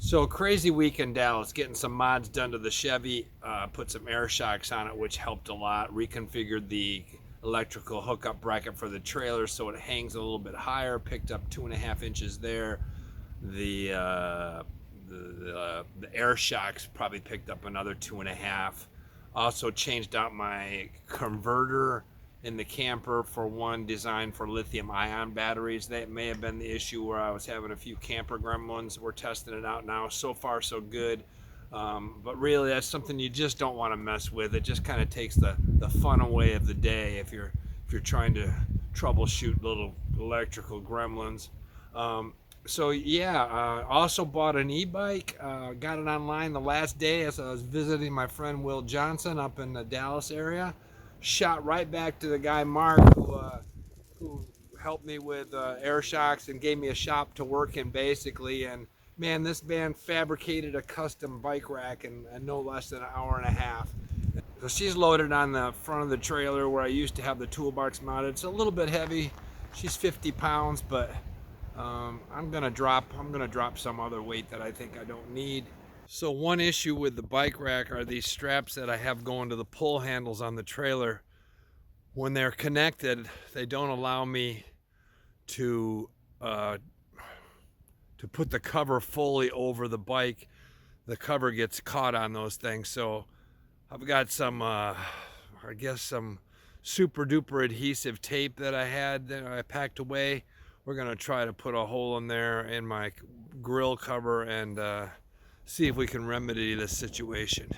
So crazy week in Dallas, getting some mods done to the Chevy, put some air shocks on it, which helped a lot. Reconfigured the electrical hookup bracket for the trailer so it hangs a little bit higher. Picked up 2.5 inches there. The the air shocks probably picked up another 2.5. Also changed out my converter in the camper for one designed for lithium ion batteries. That may have been the issue where I was having a few camper gremlins. We're testing it out now. So far so good. But really that's something you just don't want to mess with. It just kind of takes the fun away of the day if you're trying to troubleshoot little electrical gremlins. So yeah, also bought an e-bike. Got it online the last day as I was visiting my friend Will Johnson up in the Dallas area. Shot right back to the guy Mark who helped me with air shocks and gave me a shop to work in basically. And man, this man fabricated a custom bike rack in no less than an hour and a half. So she's loaded on the front of the trailer where I used to have the toolbox mounted. It's a little bit heavy. She's 50 pounds, but I'm gonna drop some other weight that I think I don't need. So one issue with the bike rack are these straps that I have going to the pull handles on the trailer. When they're connected, they don't allow me to put the cover fully over the bike. The cover gets caught on those things. So I've got some, I guess some super duper adhesive tape that I had that I packed away. We're gonna try to put a hole in there in my grill cover and see if we can remedy this situation.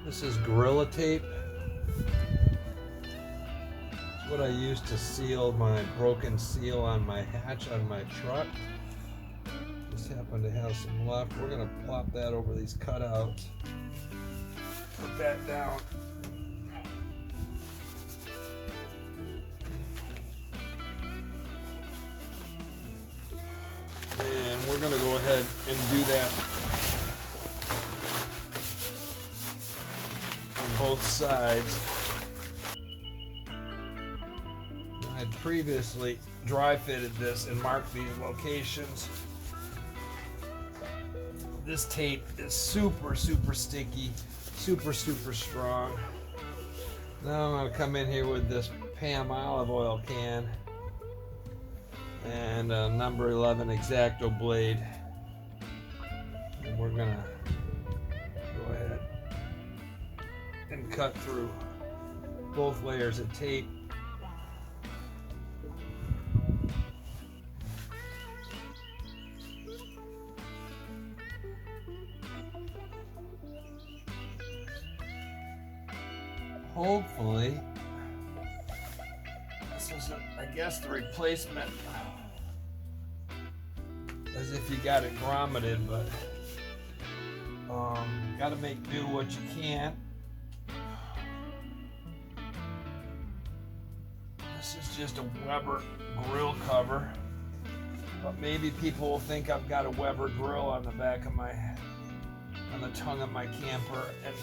This is Gorilla Tape. It's what I use to seal my broken seal on my hatch on my truck. Just happen to have some left. We're gonna plop that over these cutouts. Put that down. And we're gonna go ahead and do that both sides. I had previously dry fitted this and marked these locations. This tape is super sticky, super strong. Now I'm going to come in here with this Pam olive oil can and a number 11 X-Acto blade, and we're going to go ahead and cut through both layers of tape. Hopefully, this is, I guess, the replacement, as if you got it grommeted, but got to make do what you can. This is just a Weber grill cover, but maybe people will think I've got a Weber grill on the back of my, on the tongue of my camper, and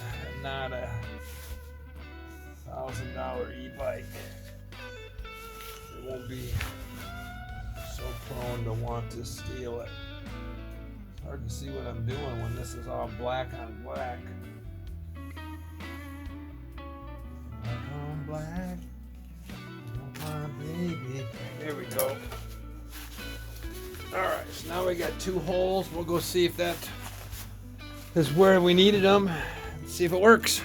not a $1,000 e-bike. It won't be so prone to want to steal it. It's hard to see what I'm doing when this is all black on black. Black on black. Baby. There we go. Alright, so now we got two holes. We'll go see if that is where we needed them. See if it works.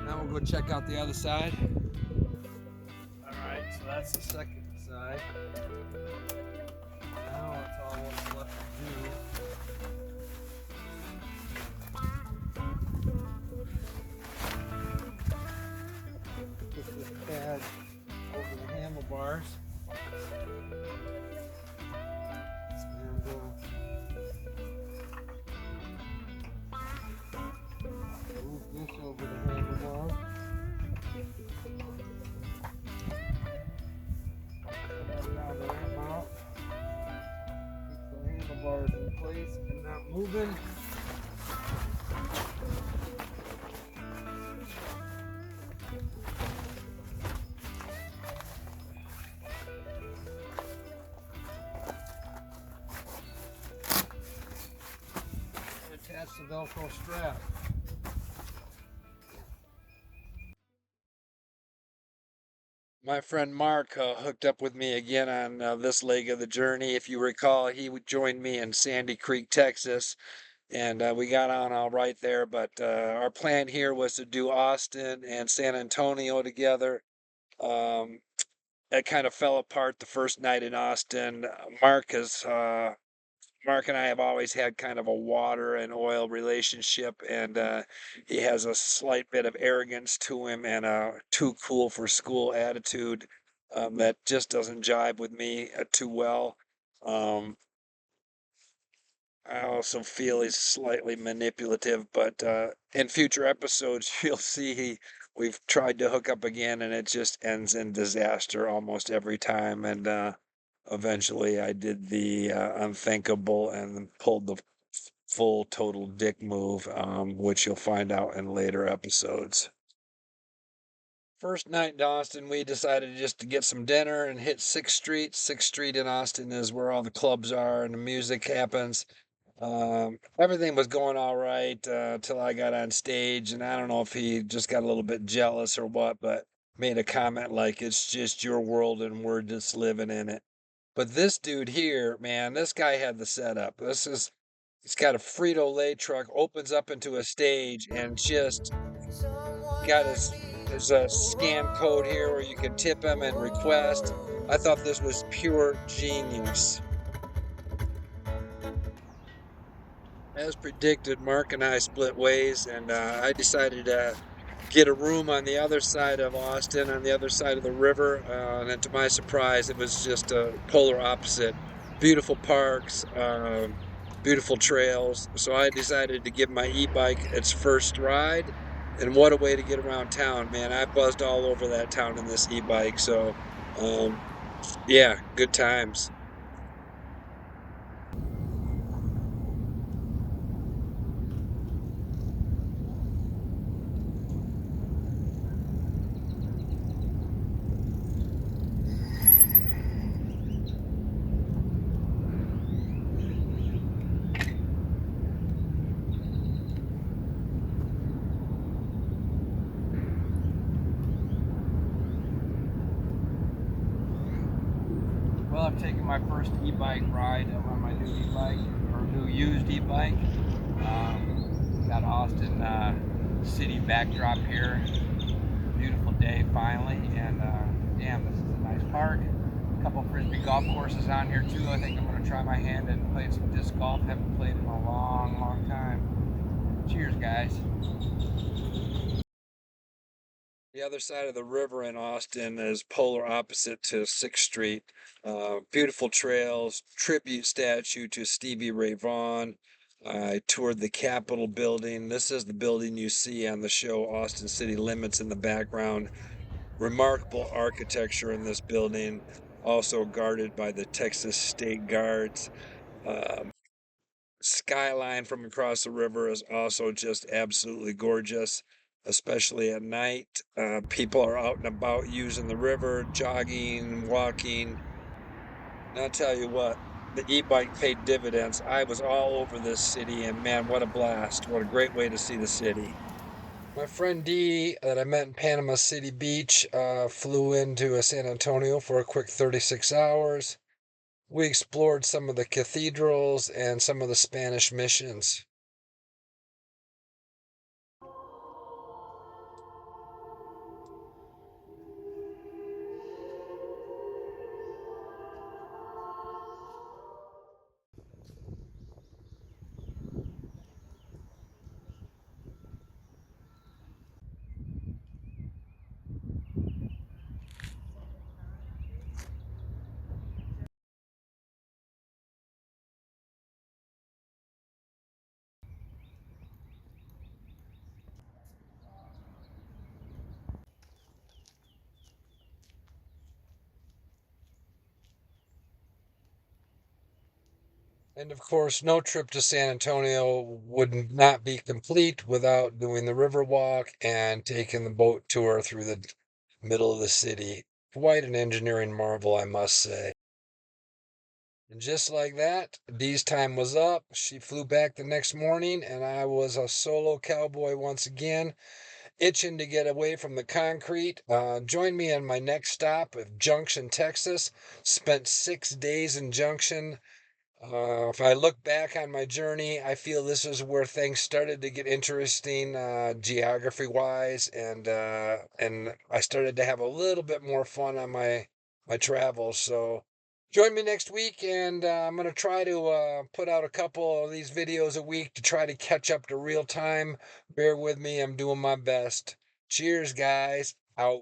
Now we'll go check out the other side. Alright, so that's the second side. Now it's all what's left to do. Put this pad over the handlebars. And move this over the handlebar. Come on down the ramp mount. Keep the handlebars in place and not moving. Attach the Velcro strap. My friend Mark hooked up with me again on this leg of the journey. If you recall, he joined me in Sandy Creek, Texas, and we got on all right there. But our plan here was to do Austin and San Antonio together. Um, it kind of fell apart the first night in Austin. Mark and I have always had kind of a water and oil relationship, and he has a slight bit of arrogance to him and a too cool for school attitude that just doesn't jibe with me too well. Um, I also feel he's slightly manipulative, but in future episodes, you'll see we've tried to hook up again, and it just ends in disaster almost every time. And eventually, I did the unthinkable and pulled the full total dick move, which you'll find out in later episodes. First night in Austin, we decided just to get some dinner and hit 6th Street. 6th Street in Austin is where all the clubs are and the music happens. Everything was going all right till I got on stage, and I don't know if he just got a little bit jealous or what, but made a comment like it's just your world and we're just living in it. But this dude here, man, this guy had the setup. He's got a Frito-Lay truck, opens up into a stage, and just got there's a scan code here where you can tip him and request. I thought this was pure genius. As predicted, Mark and I split ways, and I decided to get a room on the other side of Austin, on the other side of the river. And then to my surprise, it was just a polar opposite. Beautiful parks, beautiful trails. So I decided to give my e-bike its first ride. And what a way to get around town, man. I buzzed all over that town in this e-bike. So, um, yeah, good times. Well, I've taken my first e-bike ride on my new e-bike, or new used e-bike. Got Austin city backdrop here. Beautiful day finally, and damn, this is a nice park. A couple frisbee golf courses on here too. I think I'm going to try my hand at playing some disc golf. Haven't played in a long, long time. Cheers, guys. The other side of the river in Austin is polar opposite to 6th Street. Beautiful trails, tribute statue to Stevie Ray Vaughan. I toured the Capitol building. This is the building you see on the show Austin City Limits in the background. Remarkable architecture in this building. also guarded by the Texas State Guards. Skyline from across the river is also just absolutely gorgeous, especially at night. People are out and about using the river, jogging, walking. And I'll tell you what, the e-bike paid dividends. I was all over this city, and man, what a blast. What a great way to see the city. My friend Dee, that I met in Panama City Beach, flew into San Antonio for a quick 36 hours. We explored some of the cathedrals and some of the Spanish missions. And of course, no trip to San Antonio would not be complete without doing the river walk and taking the boat tour through the middle of the city. Quite an engineering marvel, I must say. And just like that, Dee's time was up. She flew back the next morning, and I was a solo cowboy once again, itching to get away from the concrete. Join me on my next stop at Junction, Texas. Spent 6 days in Junction. If I look back on my journey, I feel this is where things started to get interesting, geography wise, and I started to have a little bit more fun on my travels. So join me next week, and I'm gonna try to put out a couple of these videos a week to try to catch up to real time. Bear with me, I'm doing my best. Cheers, guys. Out.